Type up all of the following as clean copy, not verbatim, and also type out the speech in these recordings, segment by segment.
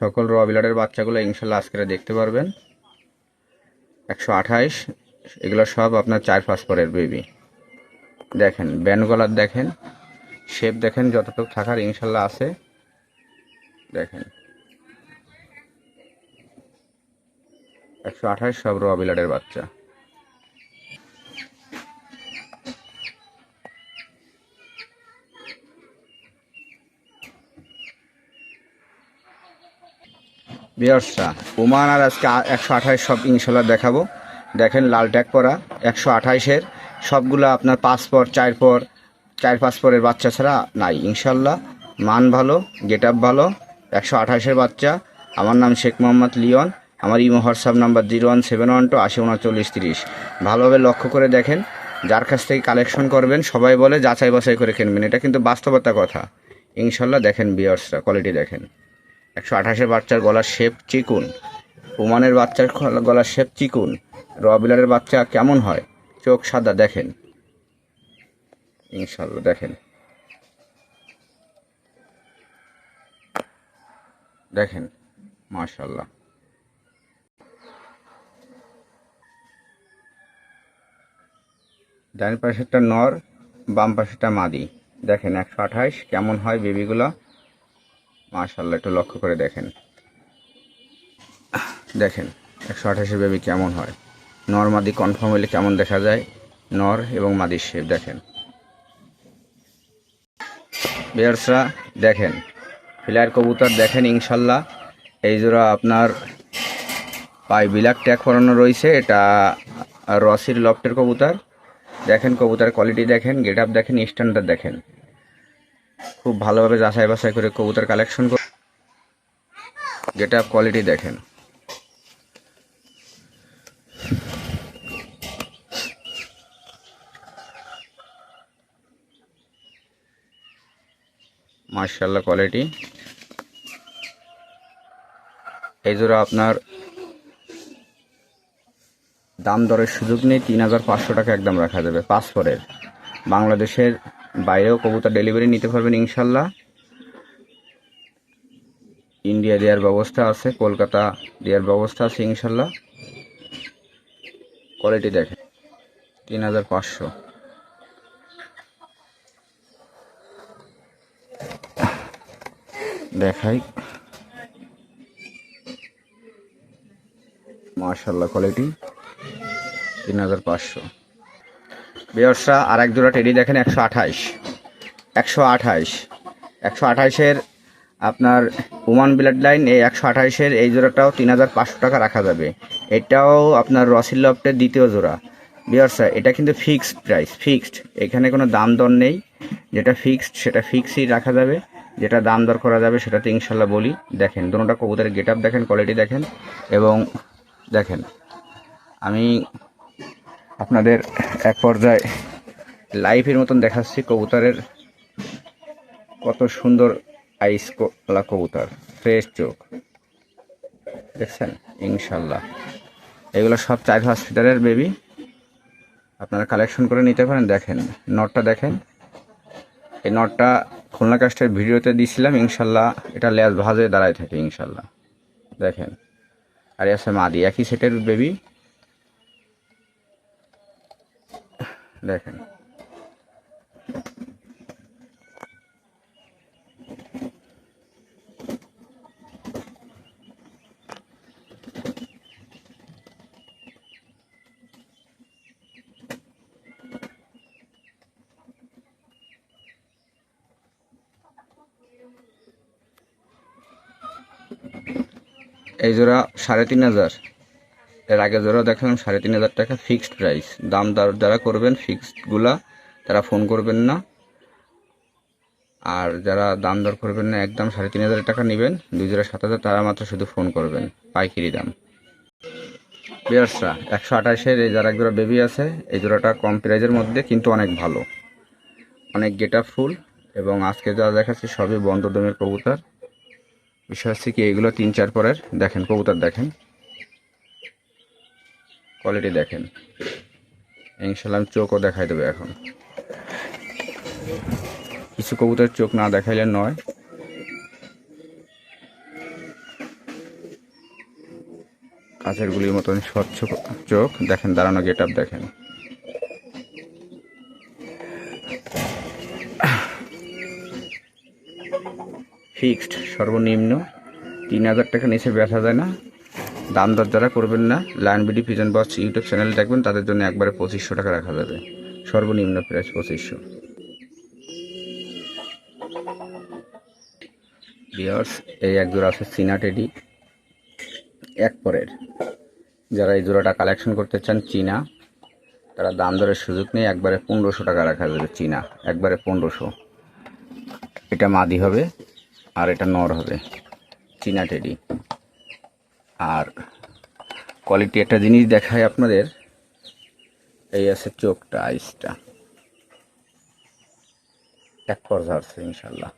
সকল র বিলারের বাচ্চাগুলো ইনশাল্লাহ আজকে দেখতে পারবেন। 128 এগুলো সব আপনার 4-5 পরের বেবি। দেখেন ব্যান্ড গলার দেখেন, শেপ দেখেন যতটুকু থাকার ইনশাল্লাহ আছে। দেখেন 128 সব র বিলারের বাচ্চা। বিয়ার্সরা ওমান আর আজকে 128 সব ইনশাল্লাহ দেখাবো। দেখেন লাল ট্যাগ করা 128-এর সবগুলো আপনার 5 পর 4 পর 4-5 পরের বাচ্চা ছাড়া নাই ইনশাল্লাহ। মান ভালো, গেট আপ ভালো। 128-এর বাচ্চা। আমার নাম শেখ মোহাম্মদ লিওন। আমার ইমো হোয়াটসঅ্যাপ নাম্বার 01712 803930। ভালোভাবে লক্ষ্য করে দেখেন। যার কাছ থেকে কালেকশন করবেন সবাই বলে যাচাই বাছাই করে কিনবেন, এটা কিন্তু বাস্তবতা কথা ইনশাল্লাহ। দেখেন বিয়ার্সরা কোয়ালিটি দেখেন। 128-এর বাচ্চার গলার শেপ চিকুন, ওমানের বাচ্চার গলার শেপ চিকুন। র বিলারের বাচ্চা কেমন হয়, চোখ সাদা দেখেন ইনশাল্লাহ। দেখেন দেখেন মাশাল্লাহ। ডান পাশেরটা নর, বাম পাশেরটা মাদি। দেখেন 128 কেমন হয় বেবিগুলো মাশাল্লাহ, একটু লক্ষ্য করে দেখেন। দেখেন 128-এর বেবি কেমন হয়, নর মাদি কনফার্ম হলে কেমন দেখা যায়, নর এবং মাদির শেপ দেখেন। বিয়ার্সরা দেখেন ফ্লায়ার কবুতর দেখেন ইনশাল্লাহ। এই জোড়া আপনার পাই বিলাক ট্যাগ করানো রয়েছে, এটা রসির লফটের কবুতর। দেখেন কবুতর কোয়ালিটি দেখেন, গেট আপ দেখেন, স্ট্যান্ডার্ড দেখেন। খুব ভালোভাবে যাচাই বাছাই করে কবুতর কালেকশন করে। গেট আপ কোয়ালিটি দেখেন। মাশাআল্লাহ কোয়ালিটি। এই জোড়া আপনার দাম দরের সুযোগ নেই, 3500 টাকা একদম রাখা যাবে। 5 পরের বাংলাদেশের বাইরেও কবুতর ডেলিভারি নিতে পারবেন ইনশাল্লাহ। ইন্ডিয়া দেওয়ার ব্যবস্থা আছে, কলকাতা দেওয়ার ব্যবস্থা আছে ইনশাল্লাহ। কোয়ালিটি দেখেন 3500। দেখাই মাশাআল্লাহ কোয়ালিটি 3500। বিয়ার্সরা আর এক জোড়া টেডি দেখেন 128-128-128-এর আপনার ওমান ব্লাড লাইন। এই 128-এর এই জোড়াটাও 3500 টাকা রাখা যাবে। এটাও আপনার রসিল লফটের দ্বিতীয় জোড়া। বিয়ার্সরা এটা কিন্তু ফিক্সড প্রাইস, ফিক্সড, এখানে কোনো দাম দর নেই। যেটা ফিক্সড সেটা ফিক্সই রাখা যাবে, যেটা দাম দর করা যাবে সেটাতে ইনশাল্লাহ বলি। দেখেন দুটোটা কবুতরের গেট আপ দেখেন, কোয়ালিটি দেখেন এবং দেখেন আমি আপনাদের এক পর্যায়ে লাইভের মতন দেখাচ্ছি কবুতরের কত সুন্দর আইস কবুতর, ফ্রেশ চোখ দেখছেন ইনশাল্লাহ। এগুলো সব 4-5 ফিটারের বেবি, আপনারা কালেকশন করে নিতে পারেন। দেখেন নটটা দেখেন, এই নটটা খুলনা কাস্টের ভিডিওতে দিয়েছিলাম ইনশাল্লাহ। এটা লেজ ভাজে দাঁড়ায় থাকে ইনশাল্লাহ। দেখেন আর আছে মাদি, একই সেটের বেবি। দেখেন এই জোড়া 3500। এর আগে জোড়া দেখালাম 3500 টাকা ফিক্সড প্রাইস। দাম যারা করবেন ফিক্সডগুলা তারা ফোন করবেন না, আর যারা দাম দর করবেন না একদম 3500 টাকা নেবেন, 2 জোড়া 7000, তারা মাত্র শুধু ফোন করবেন, পাইকারি দাম। বিয়ার্সরা 128-এর এই যারা এক জোড়া বেবি আছে, এই জোড়াটা কম প্রাইজের মধ্যে কিন্তু অনেক ভালো, অনেক গেট আপ ফুল এবং আজকে যা দেখাচ্ছি সবই বন্ধ দমের কবুতর। বিষয় হচ্ছে কি এগুলো 3-4 পরের। দেখেন কবুতর দেখেন, কোয়ালিটি দেখেন ইনশাল্লাহ। আমি চোখও দেখাই দেবে এখন, কিছু কবুতরের চোখ না দেখাইলে নয়। কাঁচের গুলির মতন স্বচ্ছ চোখ, দেখেন দাঁড়ানো গেট আপ দেখেন। ফিক্সড সর্বনিম্ন 3000 টাকা নিচে বেচা যায় না। দাম দর যারা করবেন না, লায়ন বিডি পিজন বস ইউটিউব চ্যানেল দেখবেন, তাদের জন্য একবারে 2500 টাকা রাখা যাবে, সর্বনিম্ন প্রাইস 2500। ভিউয়ার্স, এই এক জোড়া আছে চীনা টেডি এক পরের। যারা এই জোড়াটা কালেকশন করতে চান চীনা, তারা দাম দরের সুযোগ নেই, একবারে 1500 টাকা রাখা যাবে চীনা, একবারে 1500। এটা মাদি হবে আর এটা নর হবে, চীনা টেডি। আর কোয়ালিটি একটা জিনিস দেখায় আপনাদের, এই আছে চোখটা, আইসটা এক পর ঝাড়ছে, ইনশাল্লাহ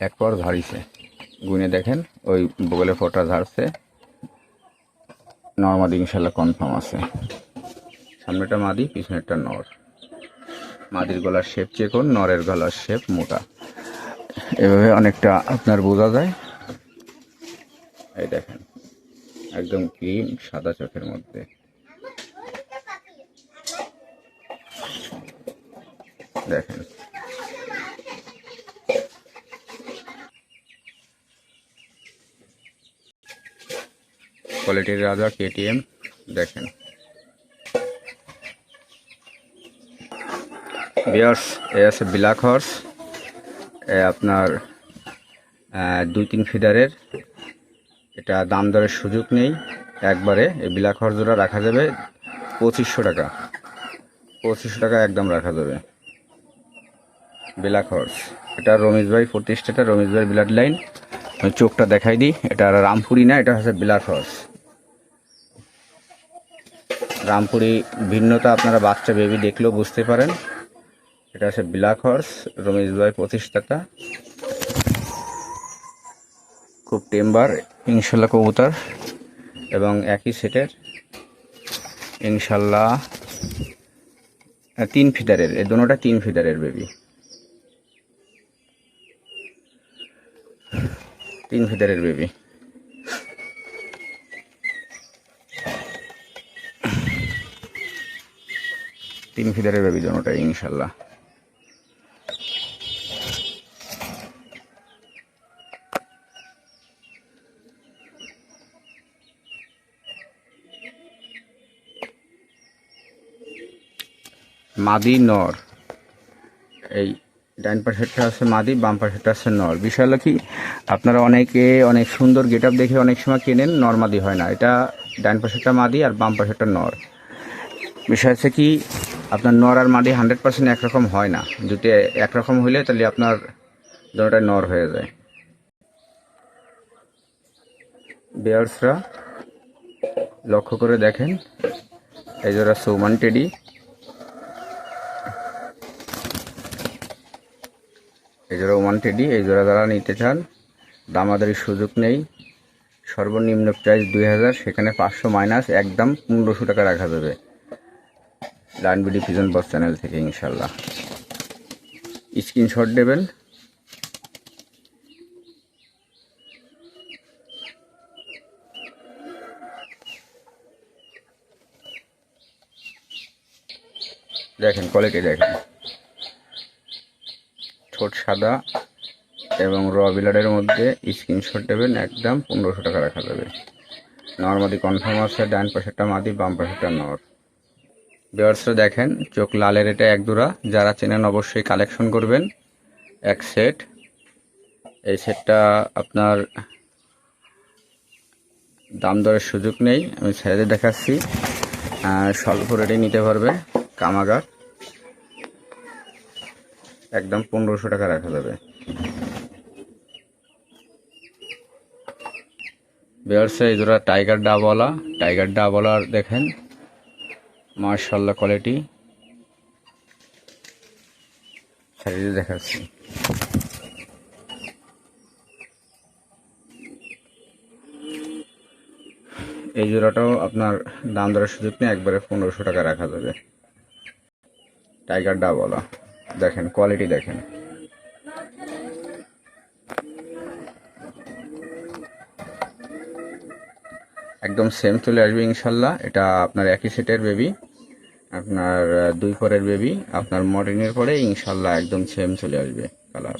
এক পর ঝাড়িছে, গুনে দেখেন ওই বগলে ফোটা ঝাড়ছে, নর্মাদি ইনশাল্লাহ কনফার্ম আছে। সামনেটা মাদি, পিছনেরটা নর। মাদির গলার শেপ চেকন, নরের গলার শেপ মোটা, এভাবে অনেকটা আপনার বোঝা যায়। এই দেখেন একদম ক্লিন সাদা চোখের মধ্যে, দেখেন কোয়ালিটির রাজা কেটিএম। দেখেন ভিউয়ার্স, এ আছে ব্ল্যাক হর্স, আপনার 2-3 ফিডারের। এটা দাম দরের সুযোগ নেই, একবারে এই ব্ল্যাক হর্স জোড়া রাখা যাবে 2500 টাকা, 2500 টাকা একদম রাখা যাবে। ব্ল্যাক হর্স, এটা রমেশ ভাই প্রতিষ্ঠাতা, রমেশ ভাই ব্লাড লাইন। আমি চোখটা দেখাই দিই, এটা রামপুরি না, এটা হচ্ছে ব্ল্যাক হর্স। রামপুরি ভিন্নতা আপনারা বাচ্চা বেবি দেখলেও বুঝতে পারেন। এটা হচ্ছে ব্ল্যাক হর্স, রমেশ ভাই প্রতিষ্ঠাতা, খুব টেম্বার ইনশাল্লাহ কবুতর, এবং একই সেটের ইনশাল্লাহ 3 ফিডারের, এই দুটোটা 3 ফিডারের বেবি, 3 ফিডারের বেবি। তিন ফিডারের বেবি দুটোটাই ইনশাল্লাহ। মাদি নর, এই ডাইন পাশেরটা আছে মাদি, বাম পাশেরটা আছে নর। বিষয় হলো কি, আপনারা অনেকে অনেক সুন্দর গেট আপ দেখে অনেক সময় কেনেন, নর মাদি হয় না। এটা ডাইন পাশেরটা মাদি আর বাম পাশেরটা নর। বিষয় হচ্ছে কি, আপনার নর আর মাদি 100% একরকম হয় না। যদি একরকম হইলে তাহলে আপনার দুটোটাই নর হয়ে যায়। ভিউয়ার্সরা লক্ষ্য করে দেখেন, এই জোড়া সৌমান টেডি, এই জোড়া ওমান টেডি। এই জোড়া যারা নিতে চান, দামাদারির সুযোগ নেই, সর্বনিম্ন প্রাইস 2000, সেখানে 500 মাইনাস, একদম 1500 টাকা রাখা যাবে লায়ন বিডি পিজন বস চ্যানেল থেকে ইনশাল্লাহ। স্ক্রিনশট দেবেন, দেখেন কোয়ালিটি দেখেন, ঠোঁট সাদা এবং র বিলারের মধ্যে। স্ক্রিনশট দেবেন, একদম 1500 টাকা রাখা যাবে। নর্মাদি কনফার্ম আছে, ডান পাশেরটা মাদি, বাম পাশেরটা নর। ভিউয়ার্সরা দেখেন, চোখ লালের এটা এক জোড়া, যারা চেনেন অবশ্যই কালেকশন করবেন। এক সেট, এই সেটটা আপনার দাম দরের সুযোগ নেই, আমি ছেড়ে দেখাচ্ছি, স্বল্প রেটে নিতে পারবে। কামাগার একদম 1500 টাকা রাখা যাবে। ভিউয়ার্স, এই জোড়া টাইগার ডাবওয়ালা, টাইগার ডাবওয়ালার দেখেন মাশাআল্লাহ কোয়ালিটি, ছেড়ে দেখাচ্ছি। এই জোড়াটাও আপনার দাম দরের সুযোগ নেই, একবারে 1500 টাকা রাখা যাবে। টাইগার ডাবওয়ালা দেখেন, কোয়ালিটি দেখেন। একদম সেম চলে আসবে ইনশাল্লাহ। এটা আপনার একই সেটের বেবি, আপনার 2 পরের বেবি, আপনার মডার্নের পরে ইনশাল্লাহ একদম সেম চলে আসবে কালার।